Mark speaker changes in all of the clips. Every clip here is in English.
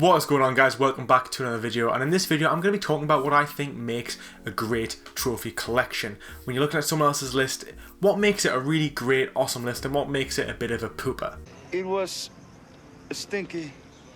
Speaker 1: What is going on, guys? Welcome back to another video, and in this video I'm going to be talking about what I think makes a great trophy collection. When you're looking at someone else's list, what makes it a really great, awesome list and what makes it a bit of a pooper.
Speaker 2: It was stinky.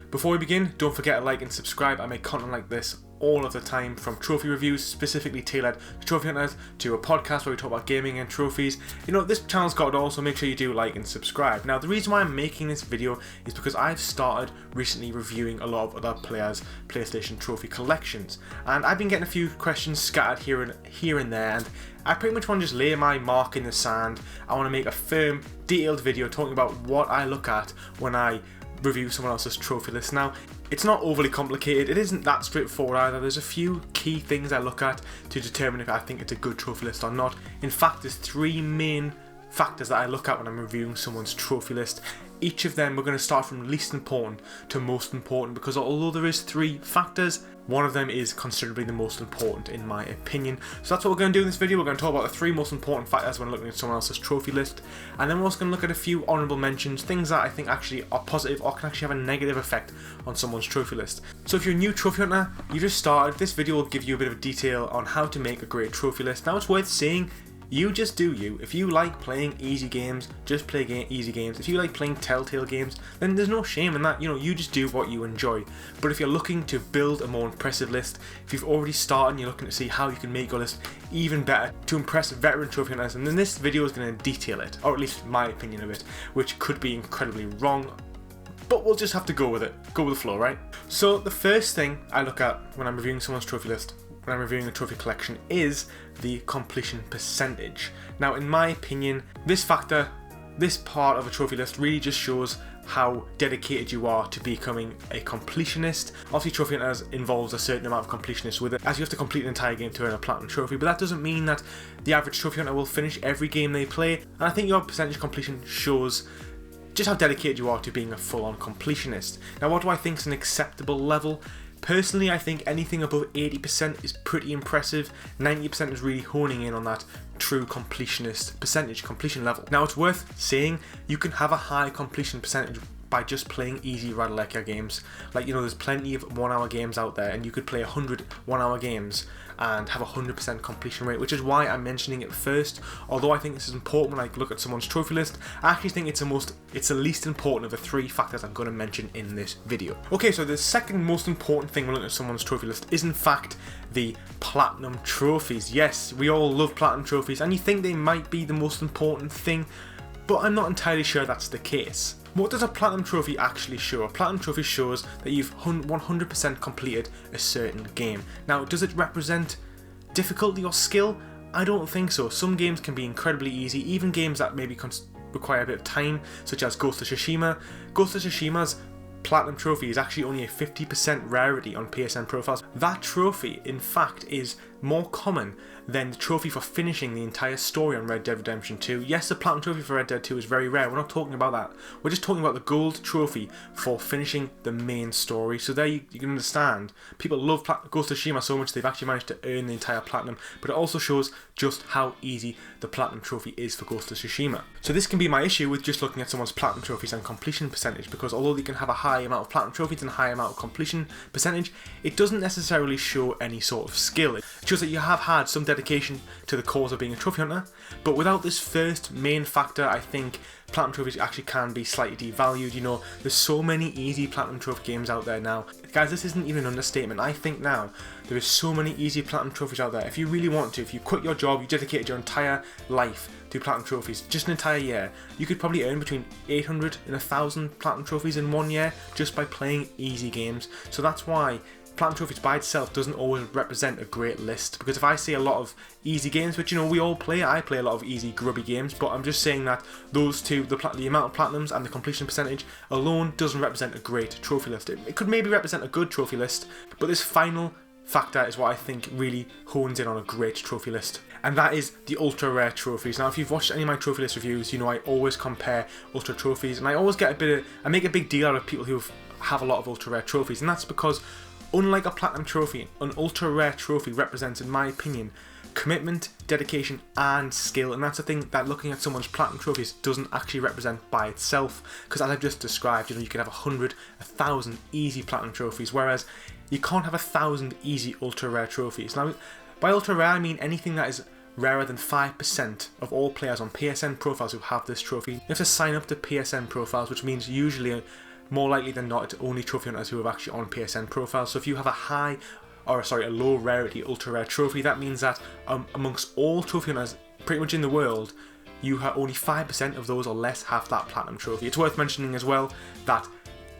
Speaker 1: Before we begin, don't forget to like and subscribe. I make content like this all of the time, from trophy reviews specifically tailored to trophy hunters to a podcast where we talk about gaming and trophies. You know, this channel's got it all, so make sure you do like and subscribe. Now, the reason why I'm making this video is because I've started recently reviewing a lot of other players' PlayStation trophy collections, and I've been getting a few questions scattered here and there, and I pretty much want to just lay my mark in the sand. I want to make a firm, detailed video talking about what I look at when I review someone else's trophy list. Now, it's not overly complicated, it isn't that straightforward either. There's a few key things I look at to determine if I think it's a good trophy list or not. In fact, there's three main factors that I look at when I'm reviewing someone's trophy list. Each of them, we're going to start from least important to most important, because although there is three factors, one of them is considerably the most important in my opinion. So that's what we're going to do in this video. We're going to talk about the three most important factors when looking at someone else's trophy list, and then we're also going to look at a few honourable mentions, things that I think actually are positive or can actually have a negative effect on someone's trophy list. So if you're a new trophy hunter, you just started, this video will give you a bit of detail on how to make a great trophy list. Now, it's worth saying, you just do you. If you like playing easy games, just play easy games. If you like playing Telltale games, then there's no shame in that. You know, you just do what you enjoy. But if you're looking to build a more impressive list, if you've already started and you're looking to see how you can make your list even better to impress veteran trophy hunters, and then this video is going to detail it, or at least my opinion of it, which could be incredibly wrong, but we'll just have to go with it. Go with the flow, right? So the first thing I look at when I'm reviewing someone's trophy list, when I'm reviewing a trophy collection, is the completion percentage. Now, in my opinion, this factor, this part of a trophy list really just shows how dedicated you are to becoming a completionist. Obviously, trophy hunters involves a certain amount of completionists with it, as you have to complete an entire game to earn a platinum trophy, but that doesn't mean that the average trophy hunter will finish every game they play, and I think your percentage completion shows just how dedicated you are to being a full-on completionist. Now, what do I think is an acceptable level? Personally, I think anything above 80% is pretty impressive. 90% is really honing in on that true completionist percentage, completion level. Now, it's worth saying you can have a high completion percentage by just playing easy Radaleka games. Like, you know, there's plenty of 1 hour games out there, and you could play 100 1 hour games and have a 100% completion rate, which is why I'm mentioning it first. Although I think this is important when I look at someone's trophy list, I actually think it's the least important of the three factors I'm going to mention in this video. Okay, so the second most important thing when looking at someone's trophy list is in fact the platinum trophies. Yes, we all love platinum trophies, and you think they might be the most important thing, but I'm not entirely sure that's the case. What does a platinum trophy actually show? A platinum trophy shows that you've 100% completed a certain game. Now, does it represent difficulty or skill? I don't think so. Some games can be incredibly easy, even games that maybe require a bit of time, such as Ghost of Tsushima. Ghost of Tsushima's platinum trophy is actually only a 50% rarity on PSN profiles. That trophy, in fact, is more common than the trophy for finishing the entire story on Red Dead Redemption 2. Yes, the platinum trophy for Red Dead 2 is very rare. We're not talking about that. We're just talking about the gold trophy for finishing the main story. So there you can understand. People love Ghost of Tsushima so much they've actually managed to earn the entire platinum, but it also shows just how easy the platinum trophy is for Ghost of Tsushima. So this can be my issue with just looking at someone's platinum trophies and completion percentage, because although they can have a high amount of platinum trophies and a high amount of completion percentage, it doesn't necessarily show any sort of skill. It shows that you have had some dedication to the cause of being a trophy hunter, but without this first main factor, I think platinum trophies actually can be slightly devalued. You know, there's so many easy platinum trophy games out there now. Guys, this isn't even an understatement. I think now there is so many easy platinum trophies out there. If you really want to, if you quit your job, you dedicated your entire life to platinum trophies, just an entire year, you could probably earn between 800 and 1,000 platinum trophies in 1 year just by playing easy games. So that's why platinum trophies by itself doesn't always represent a great list, because if I see a lot of easy games, which, you know, we all play, I play a lot of easy grubby games, but I'm just saying that those two, the amount of platinums and the completion percentage alone, doesn't represent a great trophy list. It could maybe represent a good trophy list, but this final factor is what I think really hones in on a great trophy list, and that is the ultra rare trophies. Now, if you've watched any of my trophy list reviews, you know I always compare ultra trophies, and I always get I make a big deal out of people who have a lot of ultra rare trophies, and that's because unlike a platinum trophy, an ultra rare trophy represents, in my opinion, commitment, dedication, and skill, and that's the thing that looking at someone's platinum trophies doesn't actually represent by itself, because as I've just described, you can have 100, 1,000 easy platinum trophies, whereas you can't have 1,000 easy ultra rare trophies. Now, by ultra rare I mean anything that is rarer than 5% of all players on PSN profiles who have this trophy. You have to sign up to PSN profiles, which means usually, more likely than not, it's only trophy hunters who are actually on PSN profiles. So if you have a low rarity ultra rare trophy, that means that amongst all trophy hunters pretty much in the world, you have only 5% of those or less have that platinum trophy. It's worth mentioning as well that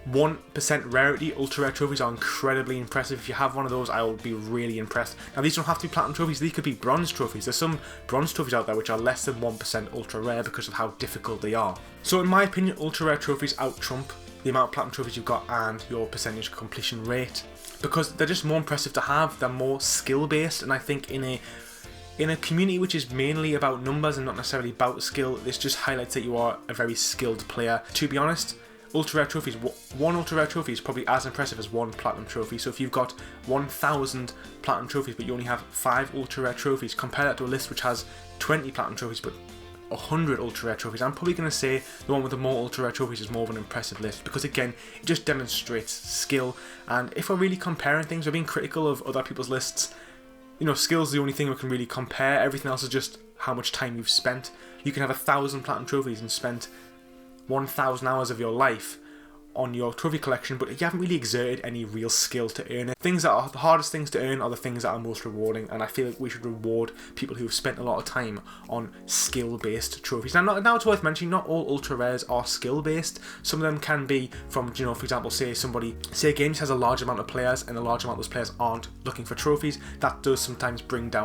Speaker 1: 1% rarity ultra rare trophies are incredibly impressive. If you have one of those, I will be really impressed. Now, these don't have to be platinum trophies, these could be bronze trophies. There's some bronze trophies out there which are less than 1% ultra rare because of how difficult they are. So in my opinion, ultra rare trophies out trump the amount of platinum trophies you've got and your percentage completion rate, because they're just more impressive to have, they're more skill based, and I think in a community which is mainly about numbers and not necessarily about skill, this just highlights that you are a very skilled player. To be honest, ultra rare trophies, one ultra rare trophy is probably as impressive as one platinum trophy. So if you've got 1,000 platinum trophies but you only have 5 ultra rare trophies, compare that to a list which has 20 platinum trophies but 100 ultra rare trophies. I'm probably going to say the one with the more ultra rare trophies is more of an impressive list, because again, it just demonstrates skill. And if we're really comparing things, we're being critical of other people's lists, skill's the only thing we can really compare. Everything else is just how much time you've spent. You can have 1,000 platinum trophies and spent 1,000 hours of your life on your trophy collection, but you haven't really exerted any real skill to earn it. Things that are the hardest things to earn are the things that are most rewarding, and I feel like we should reward people who have spent a lot of time on skill-based trophies. Now it's worth mentioning, not all ultra rares are skill-based. Some of them can be from, for example, say a game has a large amount of players and a large amount of those players aren't looking for trophies. That does sometimes bring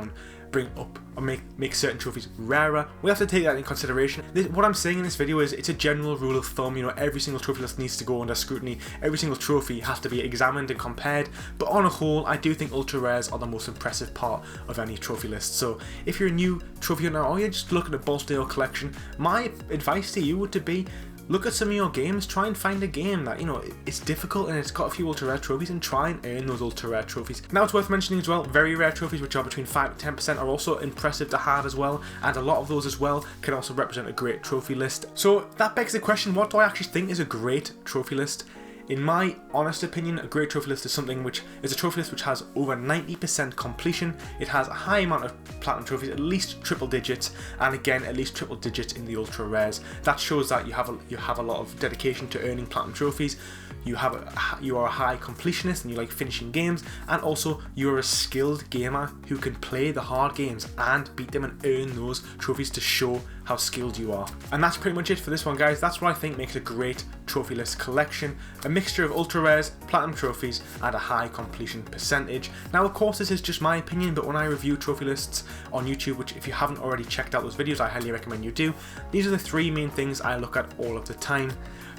Speaker 1: up or make certain trophies rarer. We have to take that in consideration. What I'm saying in this video is it's a general rule of thumb. Every single trophy list needs to go under scrutiny. Every single trophy has to be examined and compared. But on a whole, I do think ultra rares are the most impressive part of any trophy list. So if you're a new trophy hunter or you're just looking to bolster your collection, my advice to you would be, look at some of your games, try and find a game that, it's difficult and it's got a few ultra rare trophies, and try and earn those ultra rare trophies. Now it's worth mentioning as well, very rare trophies, which are between 5 to 10%, are also impressive to have as well, and a lot of those as well can also represent a great trophy list. So that begs the question, what do I actually think is a great trophy list? In my honest opinion, a great trophy list is something which is a trophy list which has over 90% completion. It has a high amount of platinum trophies, at least triple digits, and again, at least triple digits in the ultra rares. That shows that you have a lot of dedication to earning platinum trophies. You are a high completionist and you like finishing games, and also you're a skilled gamer who can play the hard games and beat them and earn those trophies to show how skilled you are. And that's pretty much it for this one, guys. That's what I think makes a great trophy list collection: a mixture of ultra rares, platinum trophies, and a high completion percentage. Now, of course, this is just my opinion, but when I review trophy lists on YouTube, which if you haven't already checked out those videos, I highly recommend you do, these are the 3 main things I look at all of the time.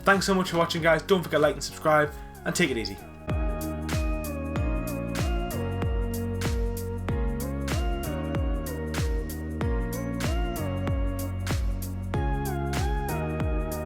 Speaker 1: Thanks so much for watching, guys. Don't forget to like and subscribe, and take it easy.